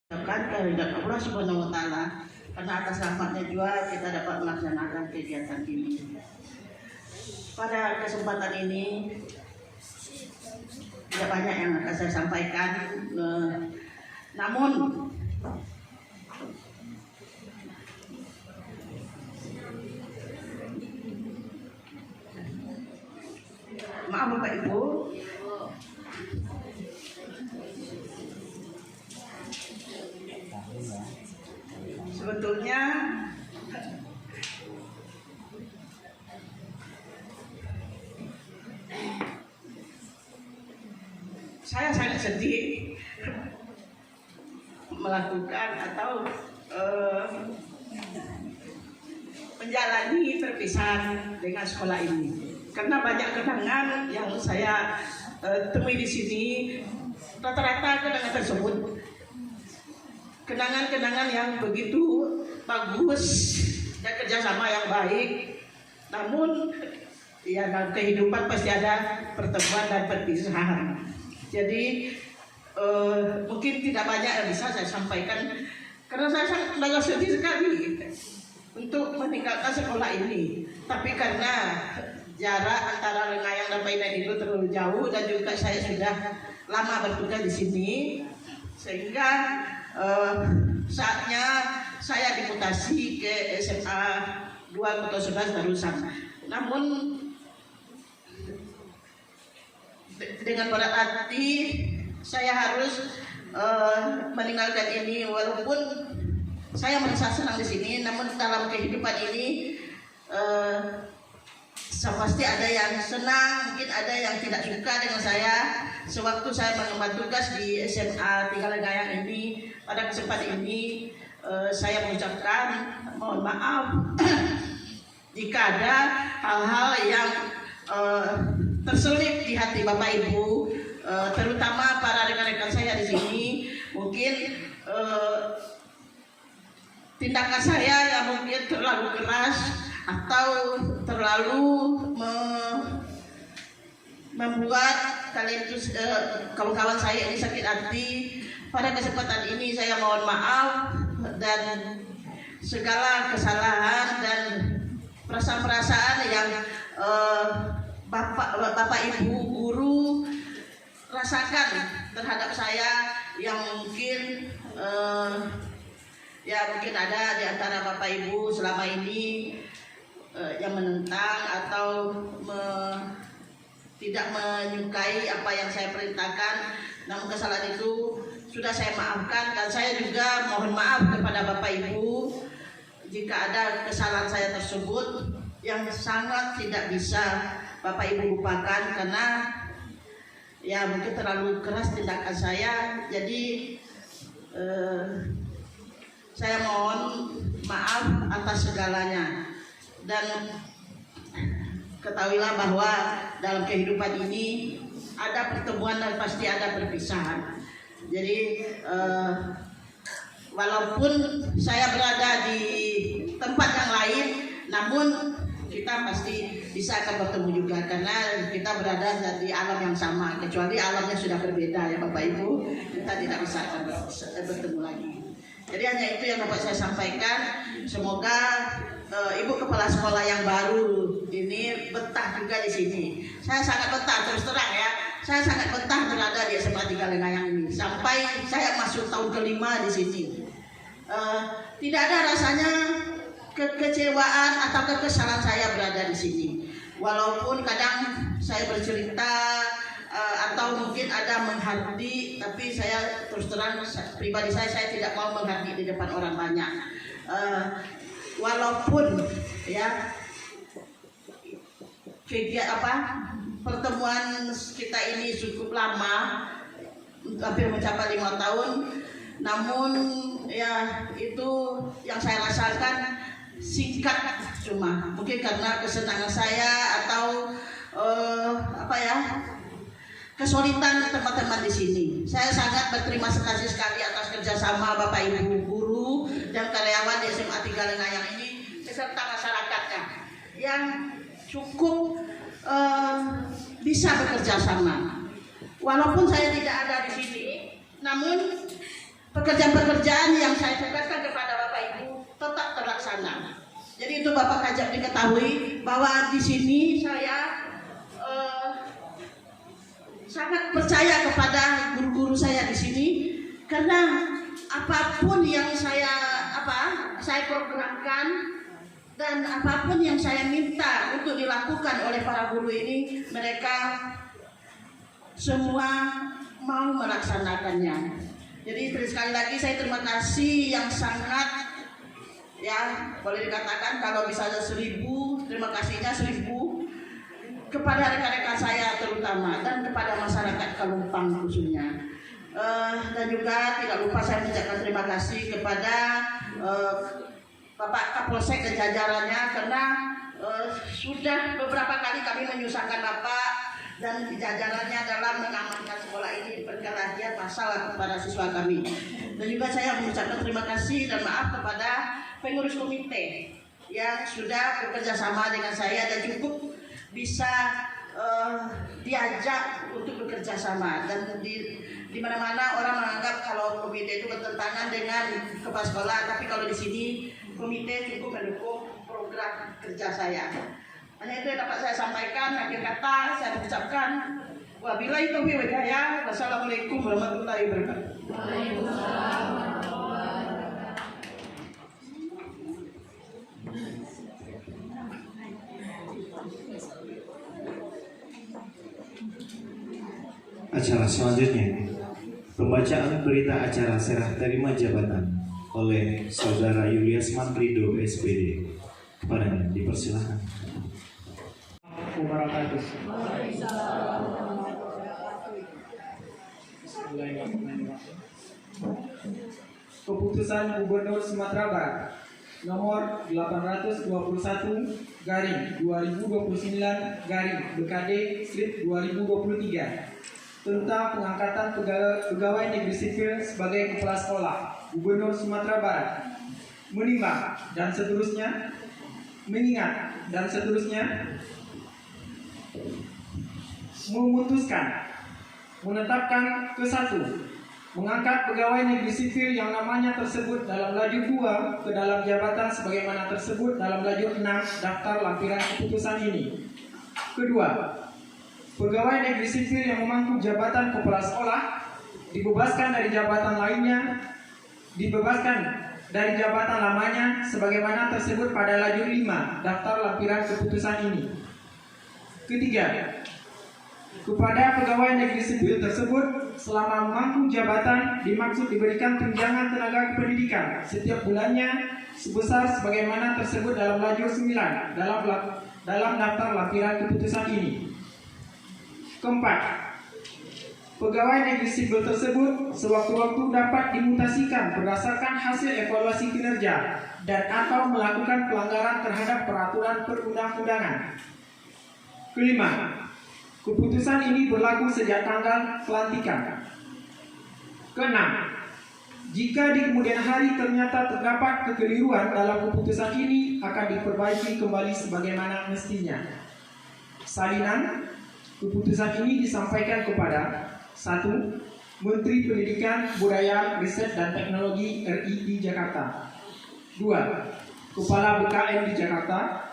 kehendak Allah Subhanahu wa Ta'ala, karena atas rahmatnya juga kita dapat melaksanakan kegiatan ini. Pada kesempatan ini tidak banyak yang akan saya sampaikan, namun maaf Bapak Ibu, sebetulnya saya sangat sedih melakukan atau menjalani perpisahan dengan sekolah ini, karena banyak kenangan yang saya temui di sini. Rata-rata kenangan tersebut kenangan-kenangan yang begitu bagus dan kerjasama yang baik. Namun ya, dalam kehidupan pasti ada pertemuan dan perpisahan. Jadi mungkin tidak banyak yang bisa saya sampaikan, karena saya sangat sedih sekali untuk meninggalkan sekolah ini. Tapi karena jarak antara Lengayang dan Paidan itu terlalu jauh, dan juga saya sudah lama bertugas di sini, sehingga saatnya saya dimutasi ke SMA 2 Kota 11 Darussan. Namun dengan berat hati saya harus meninggalkan ini, walaupun saya merasa senang di sini. Namun dalam kehidupan ini pasti ada yang senang, mungkin ada yang tidak suka dengan saya. Sewaktu saya mengemban tugas di SMA 3 Lengayang ini, pada kesempatan ini saya mengucapkan mohon maaf jika ada hal-hal yang terselip di hati Bapak Ibu, terutama para rekan-rekan saya di sini. Mungkin tindakan saya yang mungkin terlalu keras atau terlalu membuat kalian itu kawan-kawan saya ini sakit hati. Pada kesempatan ini saya mohon maaf, dan segala kesalahan dan perasaan-perasaan yang Bapak Ibu guru rasakan terhadap saya, yang mungkin ya mungkin ada di antara Bapak Ibu selama ini yang menentang atau tidak menyukai apa yang saya perintahkan. Namun kesalahan itu sudah saya maafkan, dan saya juga mohon maaf kepada Bapak Ibu jika ada kesalahan saya tersebut yang sangat tidak bisa Bapak Ibu lupakan, karena ya mungkin terlalu keras tindakan saya. Jadi saya mohon maaf atas segalanya, dan ketahuilah bahwa dalam kehidupan ini ada pertemuan dan pasti ada perpisahan. Jadi walaupun saya berada di tempat yang lain, namun kita pasti bisa akan bertemu juga, karena kita berada di alam yang sama, kecuali alamnya sudah berbeda ya Bapak Ibu, kita tidak bisa akan bertemu lagi. Jadi hanya itu yang dapat saya sampaikan. Semoga Ibu Kepala Sekolah yang baru ini betah juga di sini. Saya sangat betah, terus terang ya. Saya sangat betah berada di SMA 3 Lengayang ini sampai saya masuk tahun kelima di sini. Tidak ada rasanya kekecewaan atau kekesalan saya berada di sini. Walaupun kadang saya bercerita atau mungkin ada menghardi, tapi saya terus terang pribadi saya tidak mau menghardi di depan orang banyak. Walaupun ya pertemuan kita ini cukup lama, hampir mencapai 5 tahun, namun ya itu yang saya rasakan singkat, cuma mungkin karena kesenangan saya atau kesulitan teman-teman di sini. Saya sangat berterima kasih sekali atas kerjasama Bapak Ibu guru dan karyawan di SMA 3 Lengayang ini, beserta masyarakatnya yang cukup bisa bekerja sama. Walaupun saya tidak ada di sini, namun pekerjaan-pekerjaan yang saya sampaikan kepada Bapak Ibu tetap terlaksana. Jadi itu Bapak Kajab diketahui bahwa di sini saya sangat percaya kepada guru-guru saya di sini, karena apapun yang saya programkan dan apapun yang saya minta untuk dilakukan oleh para guru ini, mereka semua mau melaksanakannya. Jadi sekali lagi saya terima kasih yang sangat, ya boleh dikatakan kalau misalnya 1000, terima kasihnya 1000 kepada rekan-rekan saya terutama dan kepada masyarakat Kalumpang khususnya. Dan juga tidak lupa saya mengucapkan terima kasih kepada Bapak Kapolsek dan jajarannya, karena sudah beberapa kali kami menyusahkan Bapak dan jajarannya dalam mengamankan sekolah ini perkelahian masalah kepada siswa kami. Dan juga saya mengucapkan terima kasih dan maaf kepada pengurus komite yang sudah bekerja sama dengan saya dan cukup bisa diajak untuk bekerja sama. Dan di mana-mana orang menganggap kalau komite itu bertentangan dengan kepala sekolah, tapi kalau di sini komite cukup mendukung program kerja saya. Hanya itu yang dapat saya sampaikan. Akhir kata saya mengucapkan wabillahi taufiq wal hidayah. Wassalamualaikum warahmatullahi wabarakatuh. Acara selanjutnya, pembacaan berita acara serah terima jabatan oleh Saudara Julius Manrido SPD. Kepadanya dipersilakan. Keputusan Gubernur Sumatera Barat nomor 829/2029/BKD/2023 tentang pengangkatan pegawai negeri sipil sebagai kepala sekolah Gubernur Sumatera Barat, menimbang dan seterusnya, mengingat dan seterusnya, memutuskan menetapkan ke-1, mengangkat pegawai negeri sipil yang namanya tersebut dalam lajur 2 ke dalam jabatan sebagaimana tersebut dalam lajur 6 daftar lampiran keputusan ini. Kedua, pegawai negeri sipil yang memangku jabatan kepala sekolah dibebaskan dari jabatan lainnya, dibebaskan dari jabatan lamanya sebagaimana tersebut pada lajur 5 daftar lampiran keputusan ini. Ketiga, kepada pegawai negeri sipil tersebut selama memangku jabatan dimaksud diberikan tunjangan tenaga kependidikan setiap bulannya sebesar sebagaimana tersebut dalam lajur 9 dalam daftar lampiran keputusan ini. Keempat, pegawai negeri sipil tersebut sewaktu-waktu dapat dimutasikan berdasarkan hasil evaluasi kinerja dan atau melakukan pelanggaran terhadap peraturan perundang-undangan. Kelima, keputusan ini berlaku sejak tanggal pelantikan. Keenam, jika di kemudian hari ternyata terdapat kekeliruan dalam keputusan ini akan diperbaiki kembali sebagaimana mestinya. Salinan, keputusan ini disampaikan kepada 1. Menteri Pendidikan, Budaya, Riset dan Teknologi RI di Jakarta. 2. Kepala BKM di Jakarta.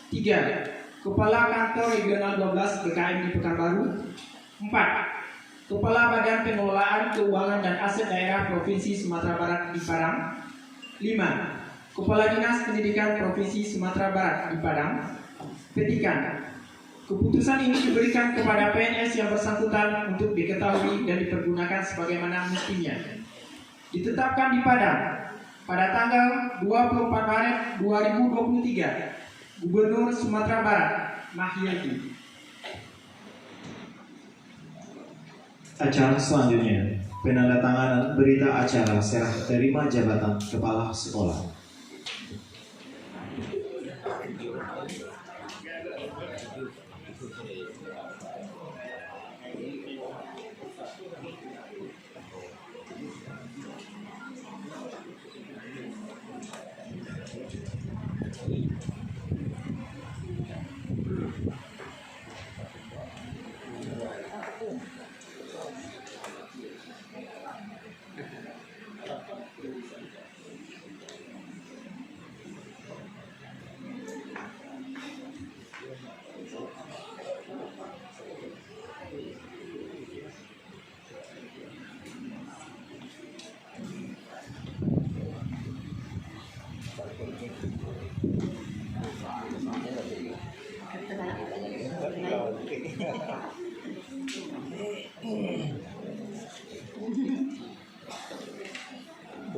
3. Kepala Kantor Regional 12 BKM di Pekanbaru. 4. Kepala Badan Pengelolaan Keuangan dan Aset Daerah Provinsi Sumatera Barat di Padang. 5. Kepala Dinas Pendidikan Provinsi Sumatera Barat di Padang. Petikan, keputusan ini diberikan kepada PNS yang bersangkutan untuk diketahui dan dipergunakan sebagaimana mestinya. Ditetapkan di Padang pada tanggal 24 Maret 2023. Gubernur Sumatera Barat, Mahyati. Acara selanjutnya, penandatanganan berita acara serah terima jabatan kepala sekolah.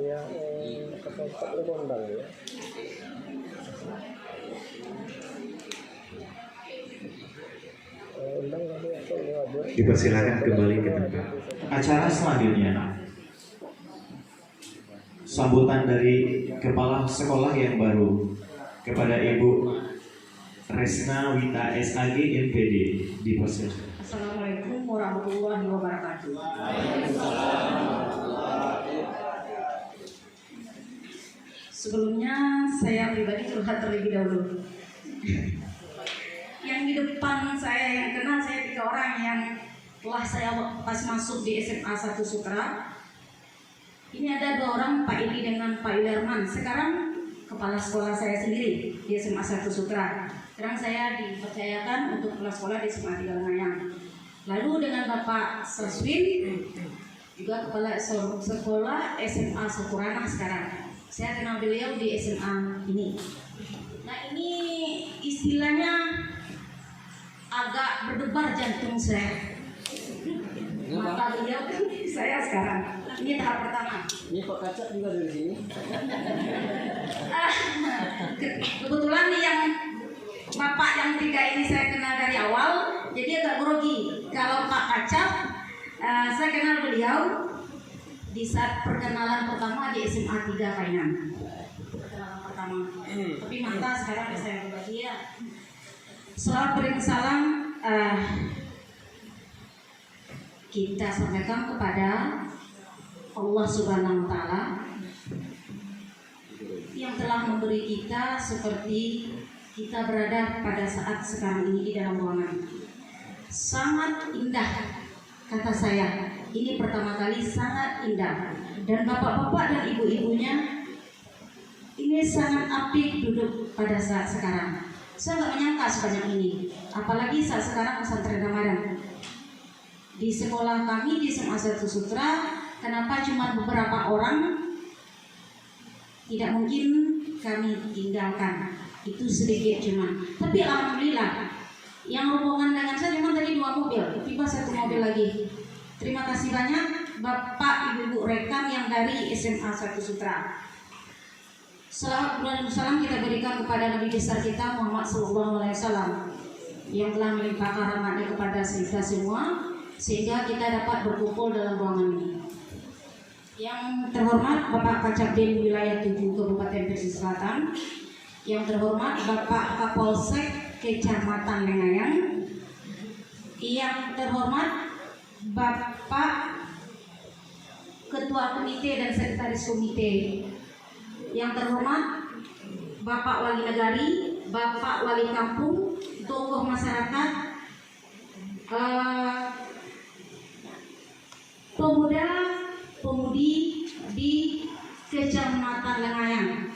dia kesempat lu kondang ya. Undang kali atau lewat. Dipersilakan kembali ke tempat. Acara selanjutnya, sambutan dari kepala sekolah yang baru kepada Ibu Resna Wita SAG MPD. Dipersilakan. Assalamualaikum warahmatullahi wabarakatuh. Sebelumnya saya pribadi curhat terlebih dahulu. Yang di depan saya yang kenal saya 3 orang yang telah saya pas masuk di SMA 1 Sutra. Ini ada 2 orang, Pak Ili dengan Pak Ilerman. Sekarang kepala sekolah saya sendiri di SMA 1 Sutra. Sekarang saya dipercayakan untuk kepala sekolah di SMA 3 Lengayang. Lalu dengan Bapak Saswin juga kepala sekolah SMA Sakurana sekarang. Saya kenal beliau di SMA ini. Nah, ini istilahnya agak berdebar jantung saya. Mata beliau saya sekarang. Ini tahap pertama. Ini Pak Kaca juga dari sini. Kebetulan nih yang Bapak yang 3 ini saya kenal dari awal, jadi agak grogi. Kalau Pak Kacap, saya kenal beliau di saat perkenalan pertama di SMA 3 Kainan. Perkenalan pertama. Tapi mata sekarang saya berbagi ya. Selamat beri salam kita sampaikan kepada Allah Subhanahu wa Ta'ala yang telah memberi kita seperti kita berada pada saat sekarang ini di dalam ruangan. Sangat indah, kata saya. Ini pertama kali sangat indah. Dan bapak-bapak dan ibu-ibunya ini sangat apik duduk pada saat sekarang. Saya nggak menyangka sebanyak ini. Apalagi saat sekarang pesantren Ramadan. Di sekolah kami di SMA 1 Sutra, kenapa cuma beberapa orang? Tidak mungkin kami tinggalkan. Itu sedikit cuma. Tapi alhamdulillah, yang rombongan dengan saya cuma tadi 2 mobil, tiba 1 mobil lagi. Terima kasih banyak Bapak Ibu rekan yang dari SMA 1 Sutra. Salawat dan salam kita berikan kepada Nabi besar kita Muhammad SAW yang telah melimpahkan rahmatnya kepada kita semua sehingga kita dapat berkumpul dalam ruangan ini. Yang terhormat Bapak Kacabdin Wilayah 7 Kabupaten Pesisir Selatan, yang terhormat Bapak Kapolsek Kecamatan Lengayang, yang terhormat Bapak Ketua Komite dan Sekretaris Komite, yang terhormat Bapak Wali Negari, Bapak Wali Kampung, tokoh masyarakat, pemuda, pemudi di Kecamatan Lengayang.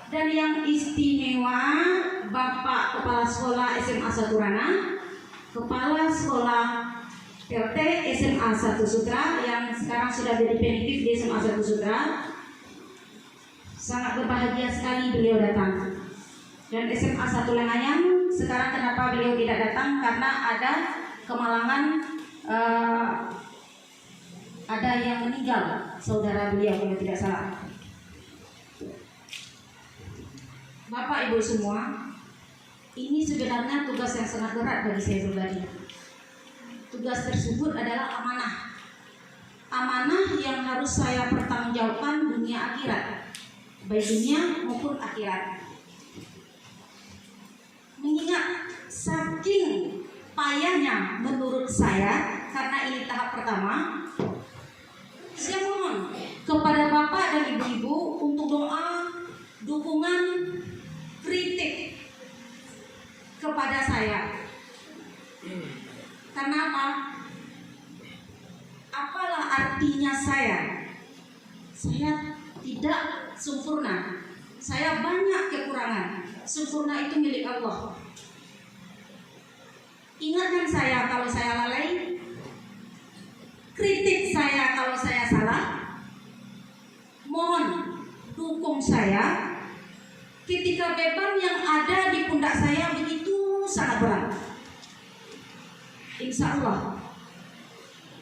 Dan yang istimewa Bapak Kepala Sekolah SMA Sakurana, Kepala Sekolah PT SMA 1 Sutra yang sekarang sudah jadi definitif di SMA 1 Sutra. Sangat berbahagia sekali beliau datang. Dan SMA 1 Lengayang sekarang kenapa beliau tidak datang? Karena ada kemalangan, ada yang meninggal saudara beliau kalau tidak salah. Bapak Ibu semua, ini sebenarnya tugas yang sangat berat bagi saya pribadi. Tugas tersebut adalah amanah. Amanah yang harus saya pertanggungjawabkan dunia akhirat, baik dunia maupun akhirat. Mengingat saking payahnya menurut saya, karena ini tahap pertama, saya mohon kepada Bapak dan Ibu-ibu untuk doa, dukungan, kritik kepada saya. Karena apa? Apalah artinya saya? Saya tidak sempurna. Saya banyak kekurangan. Sempurna itu milik Allah. Ingatkan saya kalau saya lalai. Kritik saya kalau saya salah. Mohon dukung saya ketika beban yang ada di pundak saya begitu sangat berat. Insya Allah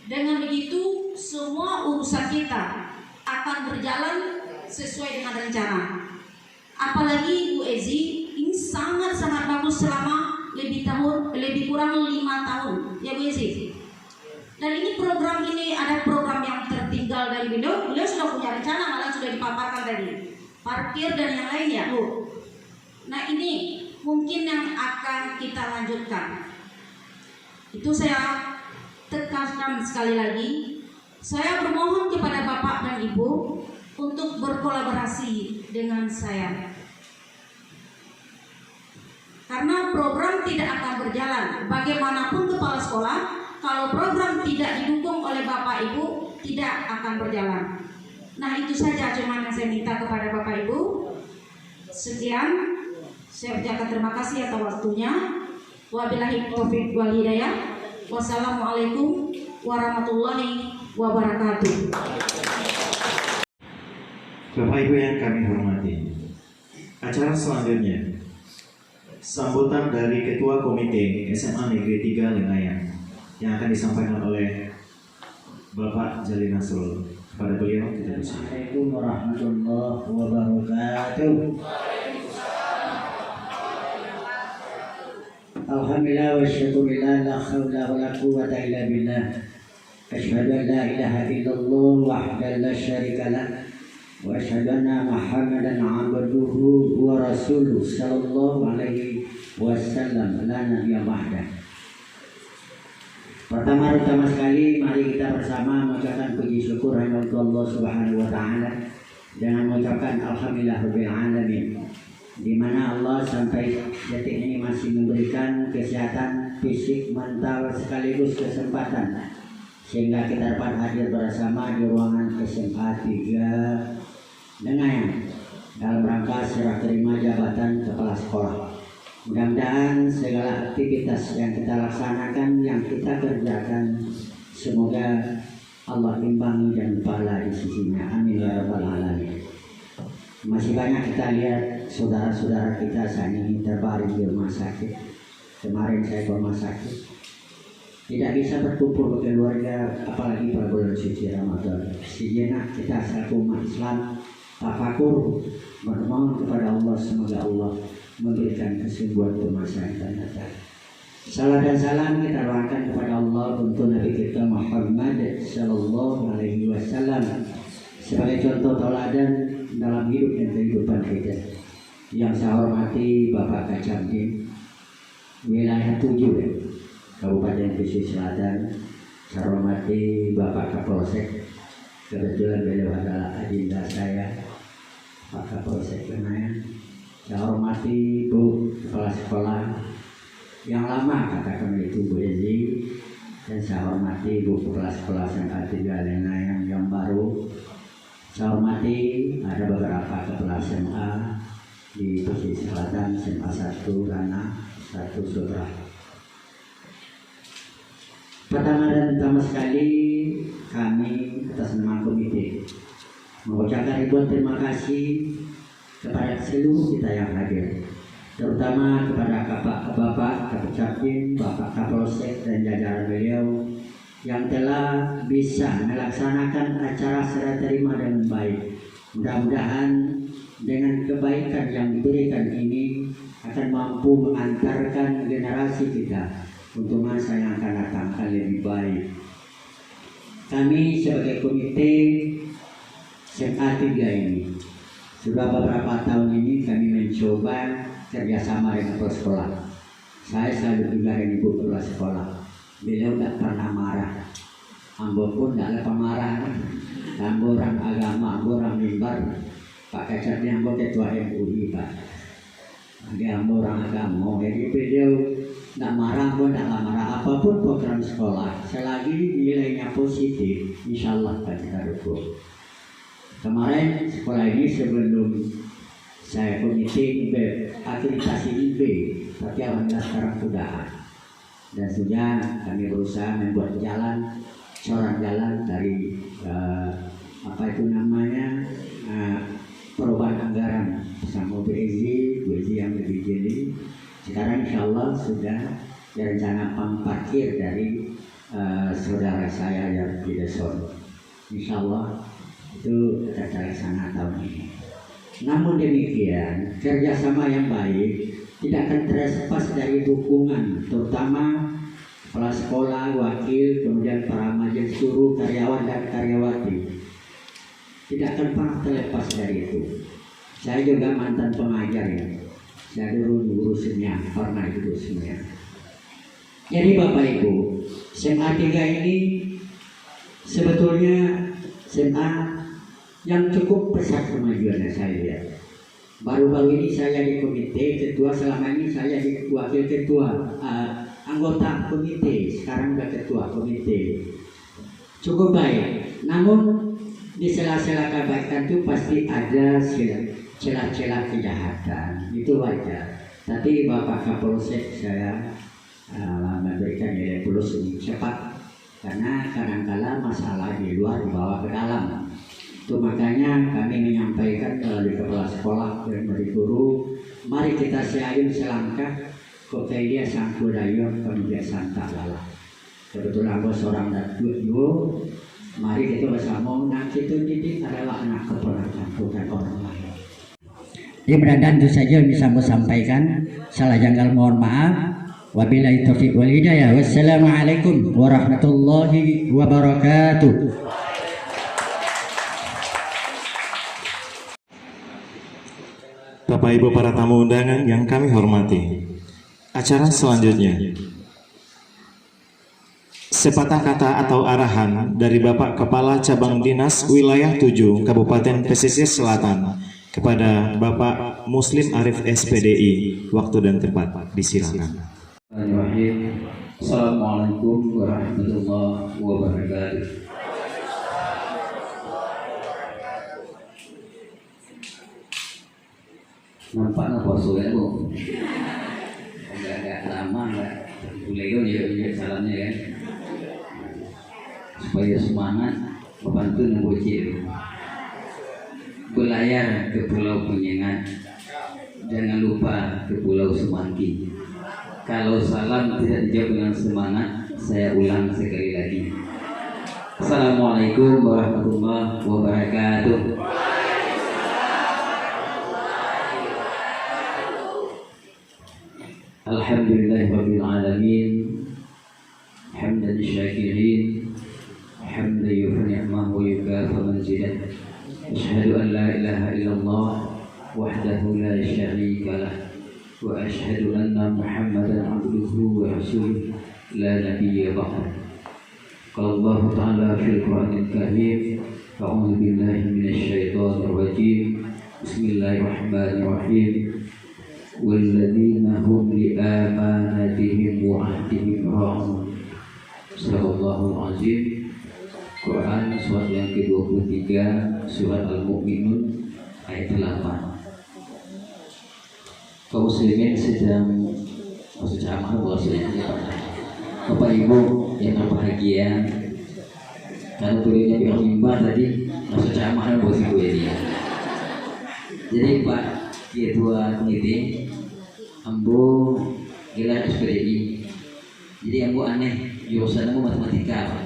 Dengan begitu semua urusan kita akan berjalan sesuai dengan rencana. Apalagi Bu Ezi ini sangat-sangat bagus selama lebih kurang 5 tahun ya Bu Ezi. Dan ini program ini ada program yang tertinggal dari beliau sudah punya rencana, malah sudah dipaparkan tadi parkir dan yang lain ya Bu. Nah ini mungkin yang akan kita lanjutkan. Itu saya tekankan sekali lagi. Saya bermohon kepada Bapak dan Ibu untuk berkolaborasi dengan saya. Karena program tidak akan berjalan. Bagaimanapun kepala sekolah, kalau program tidak didukung oleh Bapak Ibu, tidak akan berjalan. Nah itu saja cuma yang saya minta kepada Bapak Ibu. Sekian, saya ucapkan terima kasih atas waktunya. Wabillahi taufiq wal hidayah. Wassalamualaikum warahmatullahi wabarakatuh. Bapak Ibu yang kami hormati, acara selanjutnya sambutan dari Ketua Komite SMA Negeri 3 Lengayan yang akan disampaikan oleh Bapak Jalil Nasrul. Kepada beliau kita bersiap. Assalamualaikum warahmatullahi wabarakatuh. Alhamdulillah wa syukurillah, la khawla wa la quwwata illa billah. Asyhadu an la ilaha illallah wahdahu la syarika lah wa asyhadu anna Muhammadan abduhu wa rasuluh sallallahu alaihi wasallam la nabiyya ba'dah. Pertama sekali mari kita bersama mengucapkan puji syukur hanya untuk Allah Subhanahu wa taala dengan mengucapkan alhamdulillahirabbil alamin, di mana Allah sampai detik ini masih memberikan kesehatan fisik, mental sekaligus kesempatan sehingga kita dapat hadir bersama di ruangan SMA 3 Lengayan dalam rangka serah terima jabatan kepala sekolah. Mudah-mudahan segala aktivitas yang kita laksanakan, yang kita kerjakan, semoga Allah imbangi dan pahala di sisinya. Amin ya rabbal alamin. Masih banyak kita lihat saudara-saudara kita saat ini terbaring di rumah sakit. Kemarin saya ke rumah sakit, tidak bisa berkumpul ke keluarga, apalagi pada bulan suci Ramadan. Sejenak kita selaku umat Islam tafakur bermohon kepada Allah, semoga Allah memberikan kesembuhan untuk masa yang akan datang. Salam dan salam kita doakan kepada Allah untuk Nabi kita Muhammad Sallallahu Alaihi Wasallam sebagai contoh teladan dalam hidup dan kehidupan kita. Yang saya hormati Bapak Kacamdin wilayah 7 Kabupaten Pesisir Selatan. Saya hormati Bapak Kapolsek, kebetulan beliau adalah adinda saya, Pak Kapolsek Lengayan. Saya hormati Bu Kepala Sekolah yang lama, katakan itu Bu Ezi, dan saya hormati Bu Kepala Sekolah SMA 3 Lengayan yang baru. Saya hormati ada beberapa kepala SMA di Pesisir Selatan, SMA 1 Rana, 1 Sutra. Pertama sekali kami atas nama komite mengucapkan ribuan terima kasih kepada seluruh kita yang hadir, terutama kepada Bapak Kapolsek, Bapak Kapolsek dan jajaran beliau yang telah bisa melaksanakan acara serah terima dengan baik. Mudah-mudahan dengan kebaikan yang diberikan ini akan mampu mengantarkan generasi kita untuk masa yang akan datang lebih baik. Kami sebagai komite SMA 3 ini sudah beberapa tahun ini kami mencoba kerjasama dengan kepala sekolah. Saya selalu juga dengan ibu kepala sekolah. Beliau tidak pernah marah. Ambo pun tidak ada pemarah. Ambo orang agama, ambo orang mimbar. Pak Kacatnya ambo ketua MUI Pak. Dia ambo orang agama. Jadi beliau tidak marah pun tidak marah. Apapun program sekolah, selagi nilainya positif, insya Allah kita dukung. Kemarin sekolah ini sebelum saya komite IB, akreditasi IB, tapi alhamdulillah sekarang sudah. Dan sudah kami berusaha membuat jalan, corak jalan dari apa itu namanya perubahan anggaran bersama BSD yang lebih jeli. Sekarang insya Allah sudah direncanakan parkir dari saudara saya yang di Deson. Insya Allah itu kita laksanakan tahun ini. Namun demikian, kerjasama yang baik tidak akan terlepas dari dukungan, terutama kepala sekolah, wakil, kemudian para majelis guru, karyawan dan karyawati. Tidak akan pernah terlepas dari itu. Saya juga mantan pengajar ya. Saya dulu guru semia, pernah guru semia. Jadi Bapak Ibu, SMA 3 ini sebetulnya SMA yang cukup pesat kemajuannya saya lihat. Baru-baru ini saya di komite ketua, selama ini saya di wakil ketua, anggota komite, sekarang sudah ketua komite. Cukup baik. Namun di sela-sela kebaikan itu pasti ada celah-celah kejahatan, itu wajar. Tapi Bapak Kapolsek saya memberikan nilai plus ini cepat, karena kadang-kala masalah di luar dibawa ke dalam. Itu makanya kami menyampaikan melalui kepala sekolah dan dari guru, mari kita siain selangkah Kopelia sang kudayon kemudian santa lala. Kebetulan bos seorang datut yo, mari kita bersama. Nah itu didik adalah anak keponakan, bukan orang lain. Ya mudah-mudahan itu saja yang bisa saya sampaikan. Salah janggal mohon maaf. Wabillahi taufiq wal hidayah. Wassalamualaikum warahmatullahi wabarakatuh. Bapak Ibu para tamu undangan yang kami hormati, acara selanjutnya sepatah kata atau arahan dari Bapak Kepala Cabang Dinas Wilayah 7 Kabupaten Pesisir Selatan kepada Bapak Muslim Arif SPDI. Waktu dan tempat disilakan. Assalamualaikum warahmatullahi wabarakatuh. Nampak nggak puasanya bu? Agak lama nggak? Boleh ya salamnya ya. Supaya semangat membantu ngebocil. Berlayar ke Pulau Penyengat, jangan lupa ke Pulau Semanggi. Kalau salam tidak dijawab dengan semangat, saya ulang sekali lagi. Assalamualaikum warahmatullahi wabarakatuh. Alhamdulillahirabbil alamin. Hamdan syakirin, hamdan yufi ni'mah wa yukafi manzilah. Asyhadu an la ilaha illallah wahdahu la syarika lah, wa asyhadu anna Muhammadan abduhu wa rasuluh la nabiyya ba'dah. Qala Allah ta'ala fil Qur'anil Karim, a'udzu billahi minasy syaithanir rajim. Bismillahirrahmanirrahim. Walladzina hum li amanatihim wa ahdihim ra'un. Sadaqallahul azim. Quran surat yang ke-23, surat Al-Mu'minun ayat 8. Kaum muslimin sedang ceramah bahwasanya Bapak Ibu yang berbahagia, karena turunnya di mimbar tadi masuk ceramah bos ibu ini. Jadi Pak Ketua Komite ambo gelar SPDI. Jadi ambo aneh jurusan ambo matematika Pak.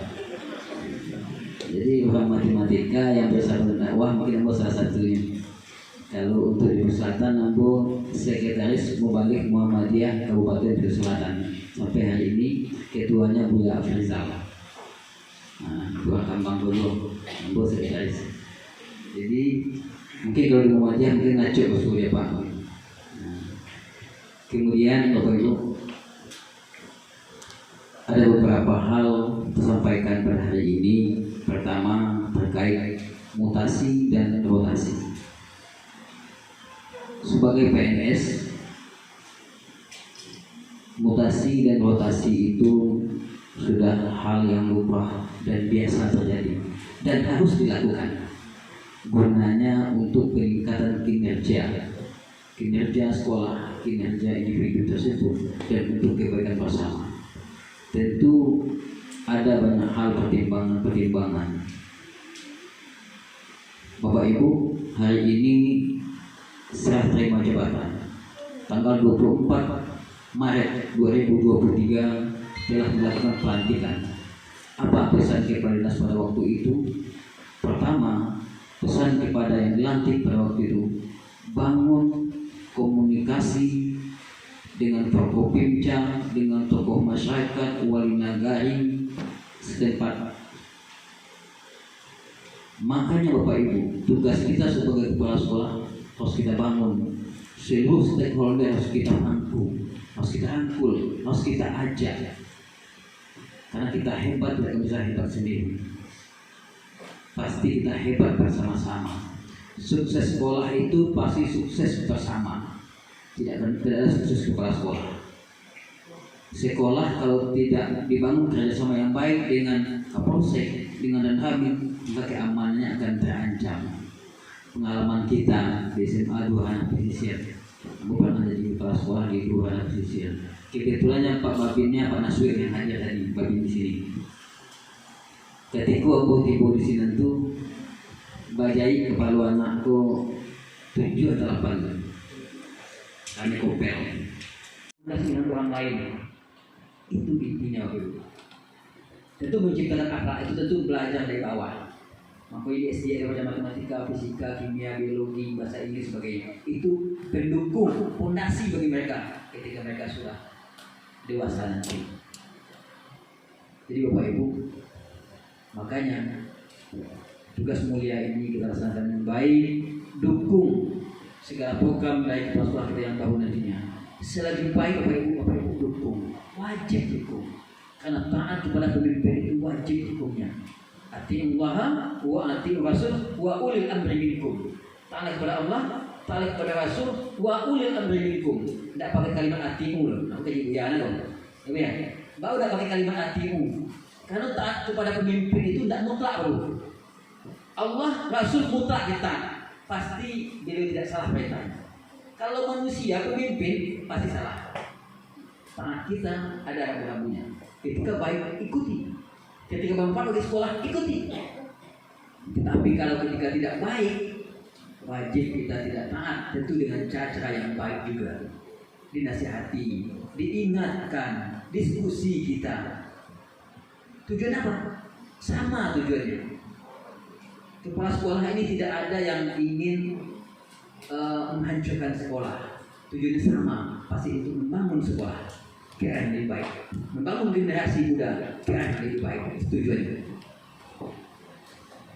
Jadi orang matematika yang bersama dakwah mungkin ambo salah satunya. Kalau untuk di Selatan ambo sekretaris Mubalik Muhammadiyah Kabupaten Pesisir Selatan. Sampai hari ini ketuanya Buya Afrizal. Nah, Buya Kambang dulu ambo sekretaris. Jadi mungkin kalau di Muhammadiyah mungkin ngaco usul ya Pak. Nah, kemudian Bapak Ibu ada beberapa hal disampaikan pada hari ini. Pertama terkait mutasi dan rotasi. Sebagai PNS, mutasi dan rotasi itu sudah hal yang lumrah dan biasa terjadi dan harus dilakukan. Gunanya untuk peningkatan kinerja sekolah, kinerja individu tersebut, dan untuk kebaikan bersama. Tentu ada banyak hal pertimbangan. Bapak Ibu, hari ini serah terima jabatan tanggal 24 Maret 2023 telah dilakukan pelantikan Apa pesan kepada dinas pada waktu itu? Pertama, pesan kepada yang dilantik pada waktu itu, bangun komunikasi dengan Forkopimda, dengan tokoh masyarakat, wali nagari setempat. Makanya Bapak Ibu, tugas kita sebagai kepala sekolah harus kita bangun. Seluruh stakeholder harus kita rangkul, harus kita ajak. Karena kita hebat, tidak bisa hebat sendiri. Pasti kita hebat bersama-sama. Sukses sekolah itu pasti sukses bersama. Tidak ada sukses kepala sekolah. Sekolah kalau tidak dibangun kerjasama yang baik dengan Kapolsek, dengan Danramil, maka keamanannya akan terancam. Pengalaman kita di SMA 2 anak pesisir, bukan hanya di kepala sekolah di 2 anak pesisir. Kebetulannya Pak Babinnya Pak Naswir yang hadir tadi, Babin di sini. Ketika aku tiba di sini tuh, bajai kepala anakku 7 atau 8. Kami kopel. Dengan orang lain. Itu intinya dulu. Tentu menciptakan akhlak itu tentu belajar dari bawah. Maka ini SD belajar matematika, fisika, kimia, biologi, bahasa Inggris sebagainya. Itu pendukung, fondasi bagi mereka ketika mereka sudah dewasa nanti. Jadi Bapak Ibu, makanya tugas mulia ini kita laksanakan dengan baik, dukung segala program baik kepala sekolah kita yang baru nantinya. Selagi baik Bapak Ibu dukung, wajib dukung. Karena taat kepada pemimpin itu wajib hukumnya. Atiillaha wa atiiur rasul wa ulil amri minkum. Taat kepada Allah, taat kepada Rasul wa ulil amri minkum. Tidak pakai kalimat atiiu loh. Aku kayak buyana loh. Ya, baru tidak pakai kalimat atiiu. Karena taat kepada pemimpin itu tidak mutlak loh. Allah Rasul mutlak kita. Pasti beliau tidak salah perintahnya. Kalau manusia pemimpin pasti salah. Taat kita ada rambu-rambunya. Ketika baik ikuti, ketika bermanfaat di sekolah ikuti. Tetapi kalau ketika tidak baik, wajib kita tidak taat, tentu dengan cara yang baik juga. Dinasihati, diingatkan, diskusi kita. Tujuan apa? Sama tujuannya. Kepala sekolah ini tidak ada yang ingin menghancurkan sekolah. Tujuannya sama, pasti itu membangun sekolah ke arah yang lebih baik, membangun generasi muda ke arah yang lebih baik. Itu tujuannya.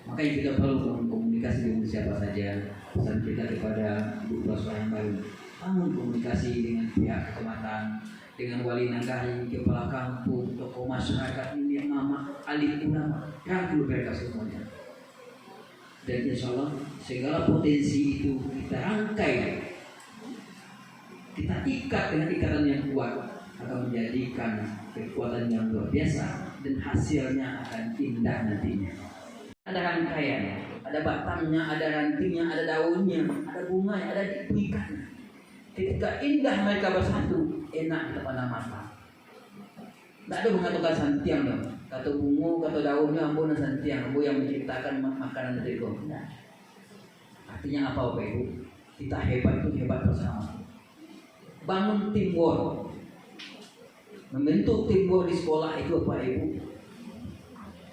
Makanya kita perlu komunikasi dengan siapa saja. Pesan kita kepada ibu kepala sekolah yang baru, bangun komunikasi dengan pihak kecamatan, dengan wali nagari, kepala kampung, tokoh masyarakat, ini mama, alim ulama, rangkul mereka semuanya. Dan insya Allah segala potensi itu kita rangkai, kita ikat dengan ikatan yang kuat, akan menjadikan kekuatan yang luar biasa dan hasilnya akan indah nantinya. Ada rangkaian, ada batangnya, ada rantingnya, ada daunnya, ada bunganya, ada ikatnya. Ketika indah mereka bersatu, enak kita pandang mata. Tidak ada mengatakan santiang dong. Kata bunga, kata daunnya, ambo dan santiang, ambo yang menciptakan makanan dari kau. Artinya apa Bapak Ibu? Kita hebat itu hebat bersama. Bangun teamwork. Membentuk teamwork di sekolah itu Bapak Ibu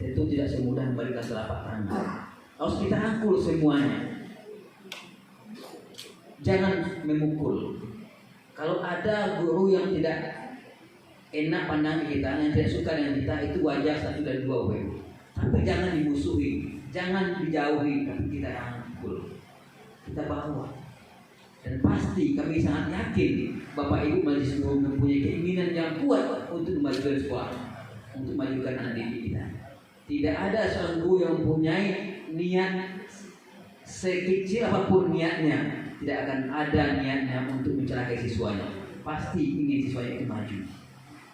tentu tidak semudah memberikan telapak tangan. Harus kita rangkul semuanya. Jangan memukul. Kalau ada guru yang tidak enak pandang kita, yang tidak suka dengan kita, itu wajar 1 dan 2 Bapak Ibu. Tapi jangan dimusuhi, jangan dijauhi, tapi kita rangkul, kita bawa. Dan pasti kami sangat yakin Bapak Ibu majelis guru mempunyai keinginan yang kuat untuk memajukan sekolah, untuk memajukan anak didik kita. Tidak ada seorang guru yang mempunyai niat sekecil apapun niatnya, tidak akan ada niatnya untuk mencelakai siswanya. Pasti ingin siswanya itu maju.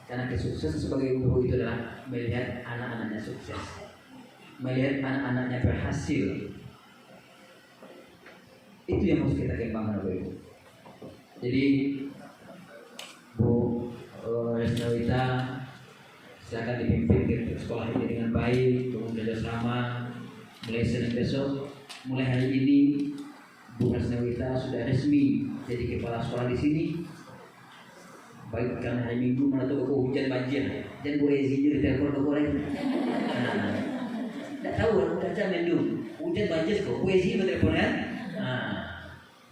Karena kesuksesan sebagai guru itu adalah melihat anak-anaknya sukses, melihat anak-anaknya berhasil. Itu yang harus kita kembangkan Bapak Ibu. Jadi Bu Resnawita, silakan dipimpin ke sekolah ini dengan baik, kemudian bersama mulai Senin besok, mulai hari ini Bu Resnawita sudah resmi jadi kepala sekolah di sini. Baik karena hari Minggu mana tahu kau hujan banjir, dan Bu Ezi je ditelepon ke korek. Tak tahu orang kaca mendung hujan banjir kau Bu Ezi bertelepon kan.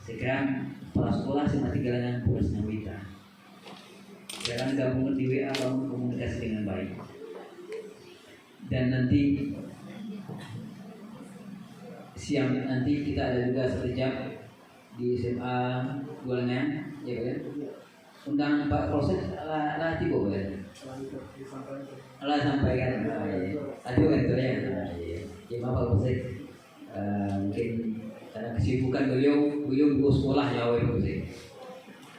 Sekarang kepala sekolah semati galangan tugas nawita. Jangan gabung di WA, bangun komunikasi dengan baik. Dan nanti siang nanti kita ada juga sekejap di SMA Gulengan, ya kan? Undang Pak Polsek lah tiba kan? Allah sampaikan, aduh kan itu ya. Ya maaf Pak Polsek, mungkin karena kesibukan beliau dua sekolah jauh itu.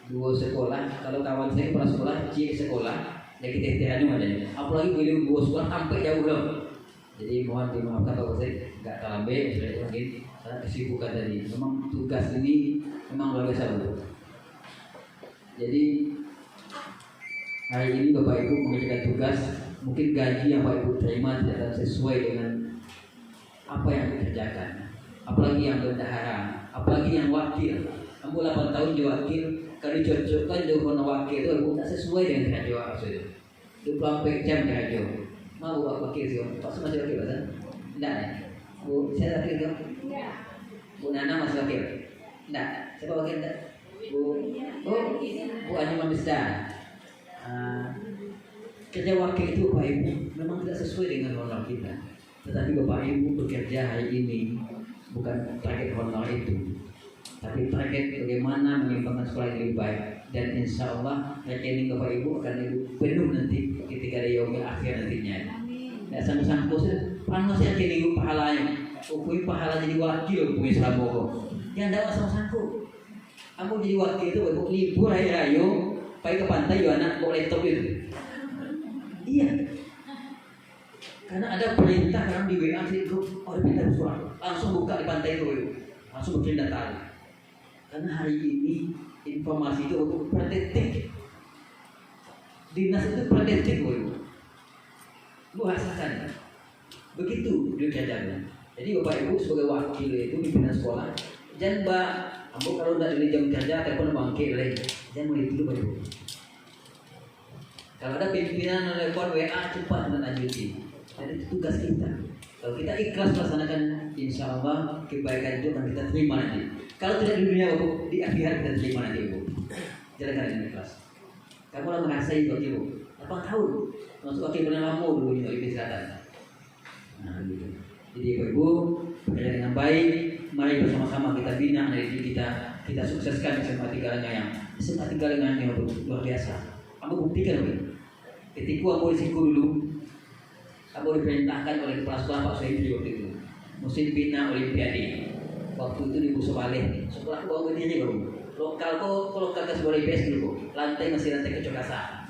Dua sekolah, kalau kawan saya pernah sekolah, cik sekolah, ya kita ikhtiarnya aja. Apalagi beliau dua sekolah sampai jauh loh. Jadi mohon dimaafkan kalau saya nggak terlambat, sudah mungkin karena kesibukan tadi. Memang tugas ini memang luar biasa betul. Jadi hari ini Bapak Ibu mengerjakan tugas, mungkin gaji yang Bapak Ibu terima tidak sesuai dengan apa yang dikerjakan. Apalagi yang bendahara, apalagi yang wakil. Kamu 8 tahun jadi wakil, kalau dicocokkan dengan wakil itu tak sesuai dengan kerja maksudnya. 24 jam kerja. Mau buat wakil sih, Pak Su masih wakil kan? Tidak ya? Bu, saya wakil kan? Bu Nana masih wakil? Tidak, siapa wakil tidak? Bu Anjum Mamisda. Kerja wakil itu Bapak Ibu memang tidak sesuai dengan honor kita. Tetapi Bapak Ibu bekerja hari ini bukan target honor itu, tapi target bagaimana mengembangkan sekolah yang lebih baik. Dan insya Allah rekening Bapak Ibu akan lebih penuh nanti ketika ada yaumil akhir nantinya. Tidak sama-sama khusus panas yang rekening pahalanya, ukui pahala jadi wakil ukui selama yang tidak sama-sama. Kamu jadi wakil itu Bapak libur hari raya, pergi ke pantai juga anak bawa laptop itu. Iya. Karena ada perintah sekarang di WA di grup, ada perintah suara, langsung buka di pantai itu, langsung bikin data. Karena hari ini informasi itu untuk predetik, dinas itu predetik, lu rasakan, begitu dia kerjanya. Jadi Bapak Ibu sebagai wakil itu pimpinan sekolah, jangan mbak, kamu kalau udah dari jam kerja telepon bangkit lagi, jangan mulai dulu Bapak Ibu. Kalau ada pimpinan telepon WA cepat menanjuti. Dan itu tugas kita. Kalau kita ikhlas melaksanakan, insya Allah kebaikan itu akan kita terima nanti. Kalau tidak di dunia Bapak, di akhirat kita terima nanti Ibu. Jalankan dengan ikhlas. Kamu lah merasai bagi Ibu. 8 tahun masuk wakil benar lama dulu di Olimpia Selatan. Nah gitu. Jadi Ibu bekerja dengan baik. Mari bersama-sama kita bina energi kita. Kita sukseskan SMA Tigalengan yang SMA Tigalengan yang luar biasa. Kamu buktikan Ibu. Ketika kamu di Siku dulu, kamu diperintahkan oleh kepala sekolah Pak Soehibri waktu itu musim bina Olimpiade. Waktu itu di Busopaleh, sekolah bawa berdiri baru. Lokal kok lokal ke sebuah IPS dulu, lantai masih lantai kecokasa.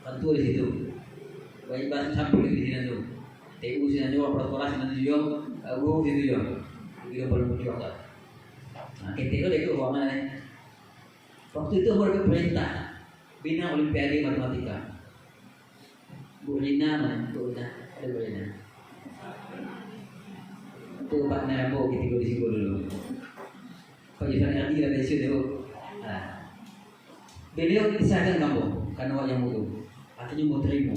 Tentu di situ. Banyak banget samping di sini tuh. TU sini juga, protokol sini juga, guru situ juga. Kita belum berjuang. Nah, kita itu dari ruangan. Waktu itu mereka perintah bina Olimpiade Matematika. Bu Rina mana? Bu Rina, ada Bu Rina. Itu Pak Narambo kita di situ dulu. Pak Jefan Erdi ada di situ dulu. Beliau disahkan kamu karena wajah mutu. Artinya mau terima.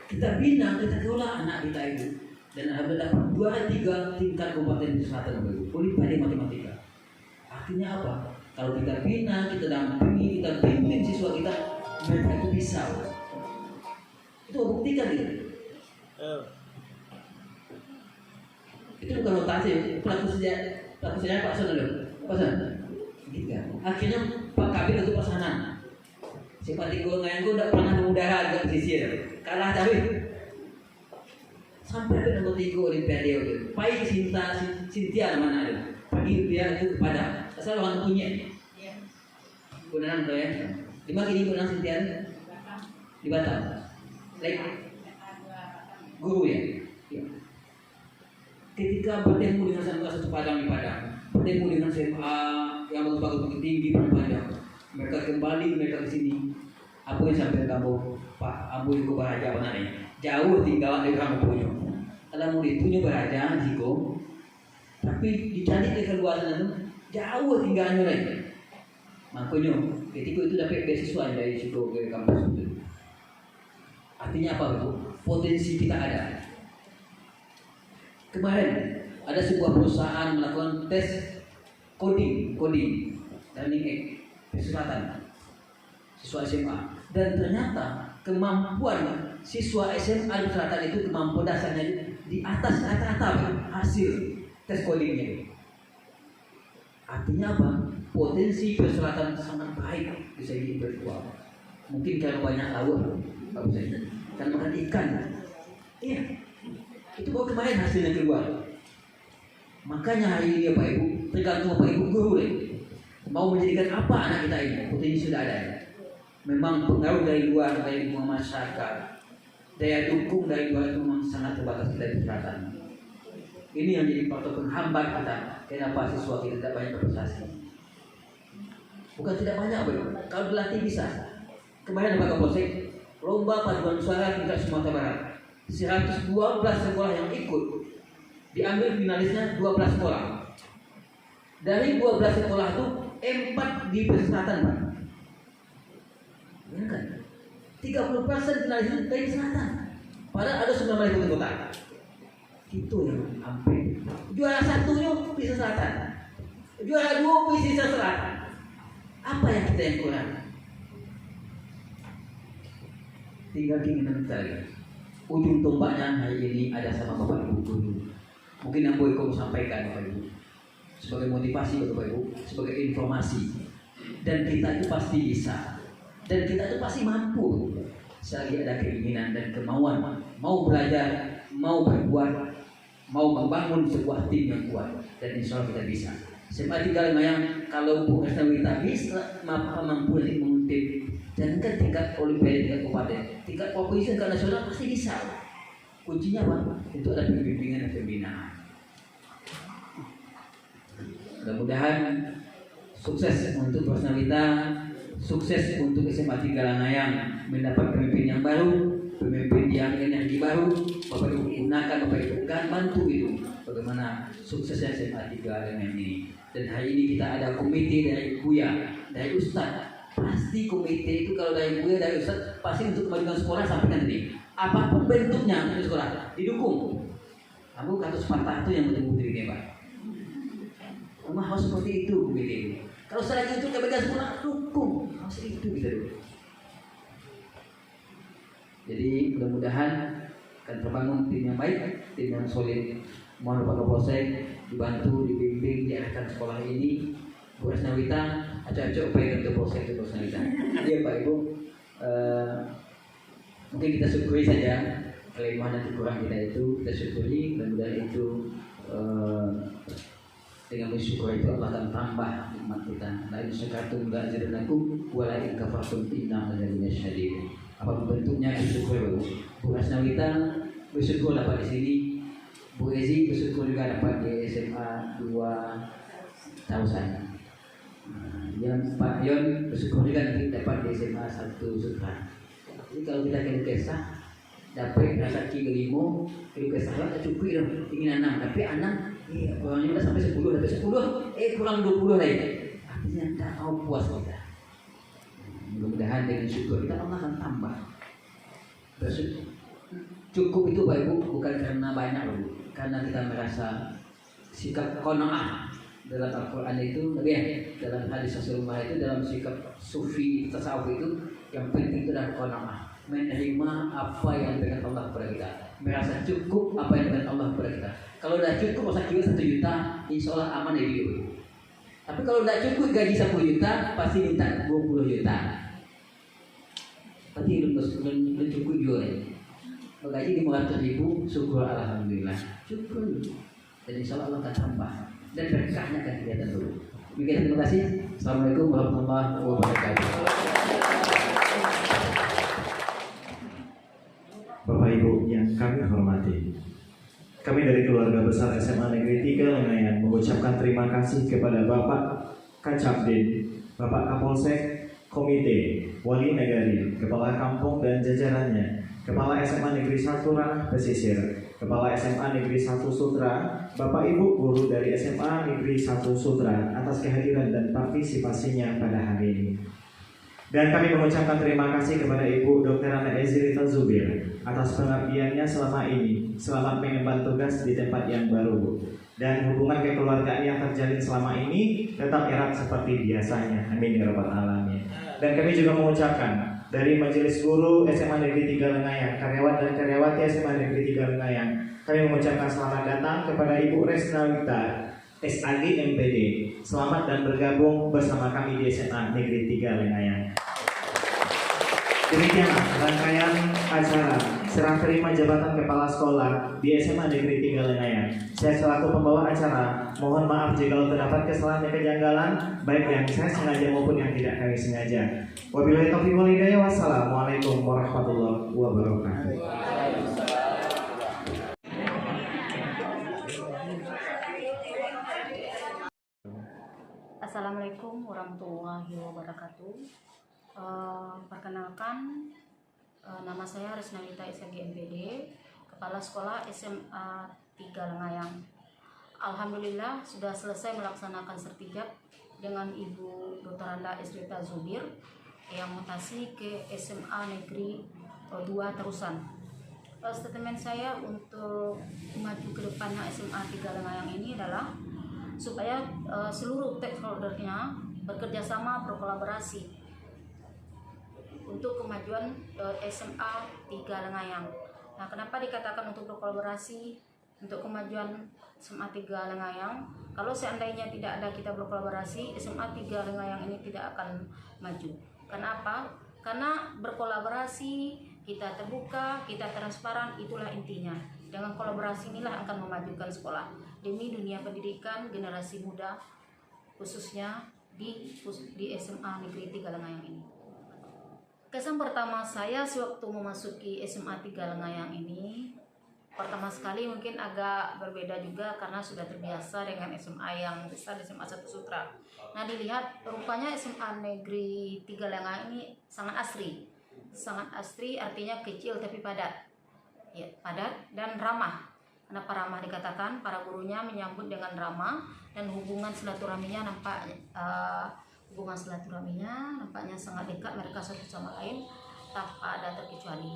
Kita bina, kita kelola anak kita itu. Dan alhamdulillah dapat 2-3 tingkat kabupaten selatan dulu. Olimpiade Matematika. Artinya apa? Kalau kita bina, kita dampingi, kita bimbing siswa kita, mereka itu bisa. Itu buktikan gitu. Itu bukan notasi, pelaku sejarah Pak Son dulu. Pak Son, gitu kan? Akhirnya Pak Kabir itu pasangan. Simpati gue tidak pernah mengudara agak pesisir, kalah tapi sampai ke nomor 3 Olimpiade itu. Pai Sintia mana ada? Pagi dia itu kepada asal orang punya. Gunakan tuh ya. Di mana ini gunakan Sintia? Di Batam. Guru ya. Ketika bertemu dengan satu Padang di Padang, bertemu dengan SMA yang bagus-bagus tinggi Padang, mereka kembali ke sini. Apa yang sampai kamu Pak Abu Iko Baraja benar nih? Jauh tinggal dari kamu punya. Kalau mau ditunjuk Baraja Jiko, tapi dicari ke keluasan itu jauh tinggalnya lagi. Makanya ketika itu dapat beasiswa dari situ ke kampus itu. Artinya apa itu? Potensi kita ada. Kemarin ada sebuah perusahaan melakukan tes coding learning Selatan siswa SMA, dan ternyata kemampuan siswa SMA di Selatan itu kemampuan dasarnya di atas rata-rata hasil tes codingnya. Artinya apa? Potensi perselatan sangat baik di segi intelektual. Mungkin kalau banyak laut, kan makan ikan. Iya, itu baru kemarin hasilnya keluar. Makanya hari ini Bapak Ibu, tergantung Bapak Ibu guru deh. Mau menjadikan apa anak kita ini? Potensi sudah ada. Memang pengaruh dari luar, dari lingkungan masyarakat, daya dukung dari luar itu memang sangat terbatas kita di selatan. Ini yang jadi faktor penghambat kita. Kenapa siswa kita tidak banyak berprestasi? Bukan tidak banyak, Bapak. Kalau dilatih bisa. Kemarin Pak Kapolsek, lomba paduan suara tingkat Sumatera Barat. 112 sekolah yang ikut. Diambil finalisnya 12 sekolah. Dari 12 sekolah itu 4 di pesisir selatan, Pak. Ya kan? 30% finalisnya dari selatan. Padahal ada 19 kota. Itu yang hampir. Juara satunya pesisir selatan. Juara 2 pesisir selatan. Apa yang kita yang kurang? Tinggal keinginan kita lagi. Ujung tombaknya hari ini ada sama Bapak Ibu guru. Mungkin yang boleh kau sampaikan Bapak Ibu sebagai motivasi Bapak Ibu, sebagai informasi. Dan kita itu pasti bisa. Dan kita itu pasti mampu. Selagi ada keinginan dan kemauan, mau belajar, mau berbuat, mau membangun sebuah tim yang kuat, dan insya Allah kita bisa. SMA 3 Lemayang, kalau Bu Krisnawita bisa mampu memimpin, dan kan tingkat olimpiade, tingkat kabupaten, tingkat provinsi, tingkat nasional pasti bisa. Kuncinya apa? Itu ada pembimbingan dan pembinaan. Mudah-mudahan sukses untuk Krisnawita, sukses untuk SMA 3 Lanayang mendapat pemimpin yang baru, pemimpin yang energi baru. Bapak Ibu gunakan, Bapak Ibu kan bantu itu bagaimana suksesnya SMA 3 Lanayang ini. Dan hari ini kita ada komite dari Buya, dari Ustadz. Pasti komite itu kalau dari Buya, dari Ustadz pasti untuk kemajuan sekolah sampaikan tadi. Apapun bentuknya untuk sekolah didukung. Kamu kata Sparta itu yang betul-betul ini Pak. Rumah harus seperti itu komite ini. Kalau selagi itu kebagian sekolah dukung, harus itu bisa dulu. Jadi mudah-mudahan akan terbangun tim yang baik, tim yang solid. Mohon Pak Kapolsek dibantu, dibimbing, diarahkan sekolah ini. Bu Krisnawita, acak-acak upaya untuk Polsek itu Krisnawita. Iya Pak Ibu, mungkin kita syukuri saja kelemahan dan kekurangan kita itu, kita syukuri. Mudah-mudahan itu dengan bersyukur itu Allah akan tambah nikmat kita. La in syakartum la azidannakum wa la in kafartum inna adzabina syadid. Apapun bentuknya bersyukur. Bu Krisnawita bersyukur dapat di sini. Bu Ezi bersyukur juga dapat di SMA 2 Tausan. Yang Pak Yon bersyukur juga nanti dapat di SMA 1 Sukran. Jadi kalau kita kisah dapat rezeki kelima, kisah lah cukup dong. Ingin 6, tapi 6 kurangnya udah sampai 10, dapat 10, kurang 20 lagi. Artinya tidak mau puas kita. Mudah-mudahan dengan syukur kita Allah akan tambah. Bersyukur. Cukup itu Bapak Ibu bukan karena banyak loh, karena kita merasa sikap qanaah dalam Al-Quran itu, dalam hadis Rasulullah itu, dalam sikap sufi tasawuf itu yang penting itu adalah qanaah, menerima apa yang diberikan Allah kepada kita, merasa cukup apa yang diberikan Allah kepada kita. Kalau sudah cukup masa kira 1 juta, insya Allah aman ya hidup. Tapi kalau sudah cukup gaji 10 juta, pasti minta 20 juta. Pasti hidup cukup juga ya. Gaji 500.000, syukur alhamdulillah, syukur. Dan insya Allah akan tambah dan berkahnya akan kelihatan dulu. Demikian, terima kasih. Assalamualaikum warahmatullahi wabarakatuh. Bapak Ibu yang kami hormati, kami dari keluarga besar SMA Negeri 3 Lengayan mengucapkan terima kasih kepada Bapak Kacapdin, Bapak Kapolsek, Komite, Wali Negari, Kepala Kampung dan jajarannya, Kepala SMA Negeri 1 Ranah Pesisir, Kepala SMA Negeri 1 Sutra, Bapak Ibu guru dari SMA Negeri 1 Sutra atas kehadiran dan partisipasinya pada hari ini. Dan kami mengucapkan terima kasih kepada Ibu Dr. Ana Ezrita Zubir atas pengabdiannya selama ini. Selamat mengemban tugas di tempat yang baru, Bu. Dan hubungan kekeluargaan yang terjalin selama ini tetap erat seperti biasanya. Amin ya rabbal alamin. Dan kami juga mengucapkan dari Majelis Guru SMA Negeri 3 Lengayang, karyawan dan karyawati SMA Negeri 3 Lengayang, kami mengucapkan selamat datang kepada Ibu Resnawita SAG MPD. Selamat dan bergabung bersama kami di SMA Negeri 3 Lengayang. Demikianlah rangkaian acara serah terima jabatan kepala sekolah di SMA Negeri 3 Lengayang. Saya selaku pembawa acara, mohon maaf jika terdapat kesalahan dan kejanggalan, baik yang saya sengaja maupun yang tidak kami sengaja. Wabillahi taufiq wal hidayah. Wassalamualaikum warahmatullahi wabarakatuh. Assalamualaikum warahmatullahi wabarakatuh. Perkenalkan, nama saya Resnawita SAG MPD, Kepala Sekolah SMA 3 Lengayang. Alhamdulillah sudah selesai melaksanakan sertijab dengan Ibu Dr. Anda Ezrita Zubir yang mutasi ke SMA Negeri 2 Terusan. Statement saya untuk maju ke depannya SMA 3 Lengayang ini adalah supaya seluruh stakeholder-nya bekerja sama, berkolaborasi untuk kemajuan SMA 3 Lengayang. Nah, kenapa dikatakan untuk berkolaborasi untuk kemajuan SMA 3 Lengayang? Kalau seandainya tidak ada kita berkolaborasi, SMA 3 Lengayang ini tidak akan maju. Kenapa? Karena berkolaborasi, kita terbuka, kita transparan, itulah intinya. Dengan kolaborasi inilah akan memajukan sekolah demi dunia pendidikan generasi muda, khususnya di SMA Negeri 3 Lengayang ini. Kesan pertama saya sewaktu memasuki SMA 3 Lengayang ini, pertama sekali mungkin agak berbeda juga karena sudah terbiasa dengan SMA yang besar, SMA 1 Sutra. Nah, dilihat rupanya SMA Negeri 3 Lengayang ini sangat asri. Sangat asri artinya kecil tapi padat. Ya, padat dan ramah. Kenapa ramah dikatakan? Para gurunya menyambut dengan ramah dan hubungan silaturahminya nampaknya sangat dekat mereka satu sama lain tanpa ada terkecuali.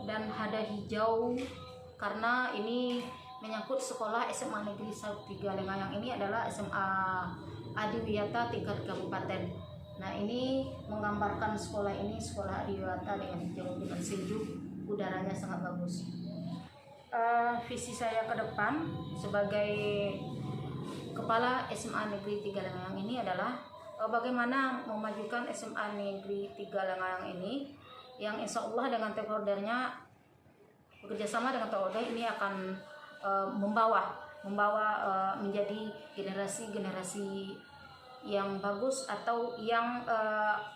Dan ada hijau karena ini menyangkut sekolah SMA Negeri 3 Lengayang ini adalah SMA Adiwiyata tingkat kabupaten. Nah, ini menggambarkan sekolah ini sekolah Adiwiyata dengan hijau, dengan sejuk, udaranya sangat bagus. Visi saya ke depan sebagai Kepala SMA Negeri 3 Lengayang ini adalah bagaimana memajukan SMA Negeri 3 Lengayang ini yang insya Allah dengan stakeholdernya bekerjasama dengan stakeholder ini akan membawa menjadi generasi yang bagus atau yang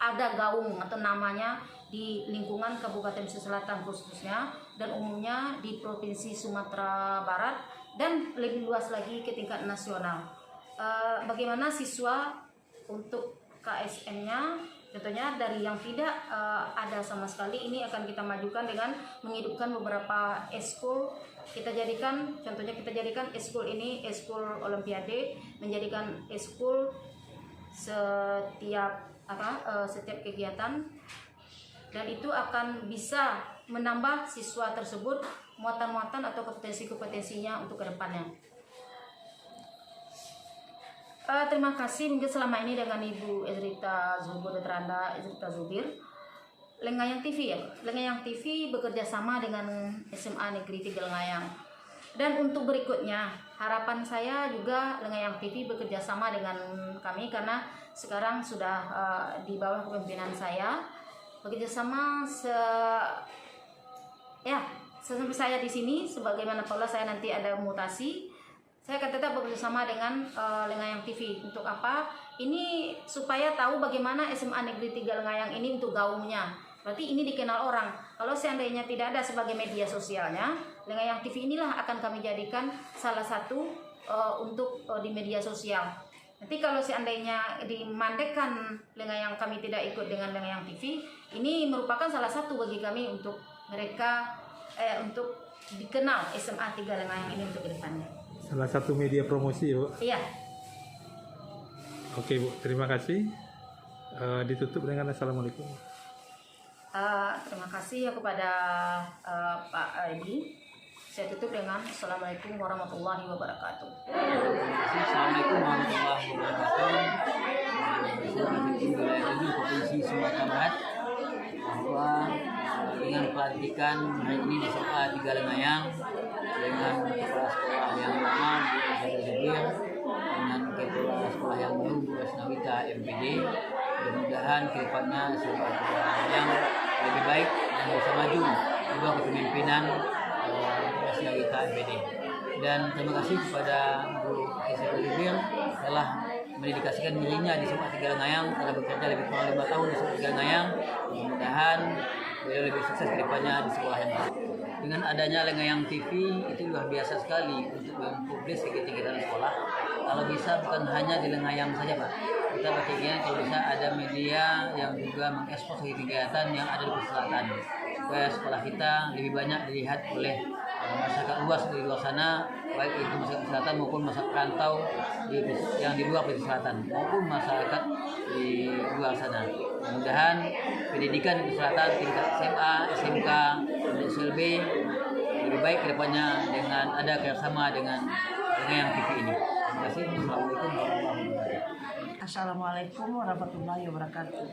ada gaung atau namanya di lingkungan Kabupaten Selatan khususnya dan umumnya di Provinsi Sumatera Barat dan lebih luas lagi ke tingkat nasional. Bagaimana siswa untuk KSN-nya tentunya dari yang tidak ada sama sekali ini akan kita majukan dengan menghidupkan beberapa eskul. Kita jadikan eskul ini eskul olimpiade, menjadikan eskul setiap kegiatan, dan itu akan bisa menambah siswa tersebut muatan-muatan atau kompetensi-kompetensinya untuk kedepannya. Terima kasih mungkin selama ini dengan Ibu Ezrita Zubir, Dr. Anda Ezrita Zubir. Lengayang TV ya, Lengayang TV bekerja sama dengan SMA Negeri 3 Lengayang. Dan untuk berikutnya, harapan saya juga Lengayang TV bekerja sama dengan kami karena sekarang sudah di bawah kepemimpinan saya. Bekerja sama sampai saya di sini, sebagaimana kalau saya nanti ada mutasi, saya akan tetap bekerjasama dengan Lengayang TV. Untuk apa? Ini supaya tahu bagaimana SMA Negeri 3 Lengayang ini untuk gaungnya. Berarti ini dikenal orang. Kalau seandainya tidak ada sebagai media sosialnya, Lengayang TV inilah akan kami jadikan salah satu untuk di media sosial. Nanti kalau seandainya dimandekan Lengayang kami tidak ikut dengan Lengayang TV, ini merupakan salah satu bagi kami untuk mereka untuk dikenal SMA 3 Lengayang ini untuk kedepannya. Salah satu media promosi, Bu. Iya. Oke, Bu. Terima kasih. Ditutup dengan assalamualaikum. Terima kasih ya kepada Pak Edi. Saya tutup dengan assalamualaikum warahmatullahi wabarakatuh. Assalamualaikum warahmatullahi wabarakatuh. Saya Bupati Wilayah 7 Provinsi Sumatera Barat bahwa dengan pelantikan hari ini di SMA 3 Lengayang dengan kepala sekolah yang lama Bu Eza Zabir dengan kepala sekolah yang baru Bu Resnawita MPD, mudah-mudahan kedepannya SMA 3 Lengayang lebih baik dan bisa maju di bawah kepemimpinan Resnawita MPD. Dan terima kasih kepada Bu Eza Zabir telah mendedikasikan dirinya di SMA 3 Lengayang, telah bekerja lebih kurang 5 tahun di SMA 3 Lengayang. Mudah-mudahan beliau lebih sukses ke depannya di sekolah yang baru. Dengan adanya Lengayang TV itu luar biasa sekali untuk mempublis kegiatan sekolah. Kalau bisa bukan hanya di Lengayang saja, Pak. Kita berpikir kalau bisa ada media yang juga mengekspos kegiatan yang ada di Selatan, supaya sekolah kita lebih banyak dilihat oleh masyarakat luas di luar sana, baik itu masyarakat selatan maupun masyarakat perantau yang di luar pesisir selatan maupun masyarakat di luar sana. Mudah-mudahan pendidikan di selatan tingkat SMA, SMK, dan SLB lebih baik ke depannya dengan ada kerjasama dengan Lengayang TV ini. Terima kasih. Assalamualaikum warahmatullahi wabarakatuh. Assalamualaikum warahmatullahi wabarakatuh.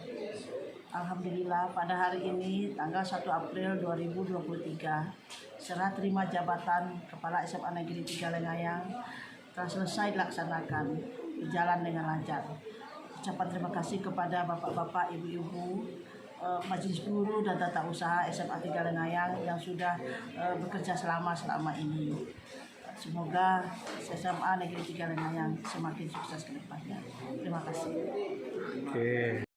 Alhamdulillah pada hari ini tanggal 1 April 2023 serah terima jabatan Kepala SMA Negeri 3 Lengayang telah selesai dilaksanakan, berjalan dengan lancar. Ucapan terima kasih kepada bapak-bapak, ibu-ibu, majelis guru dan tata usaha SMA 3 Lengayang yang sudah bekerja selama ini. Semoga SMA Negeri 3 Lengayang semakin sukses ke depannya. Terima kasih. Oke.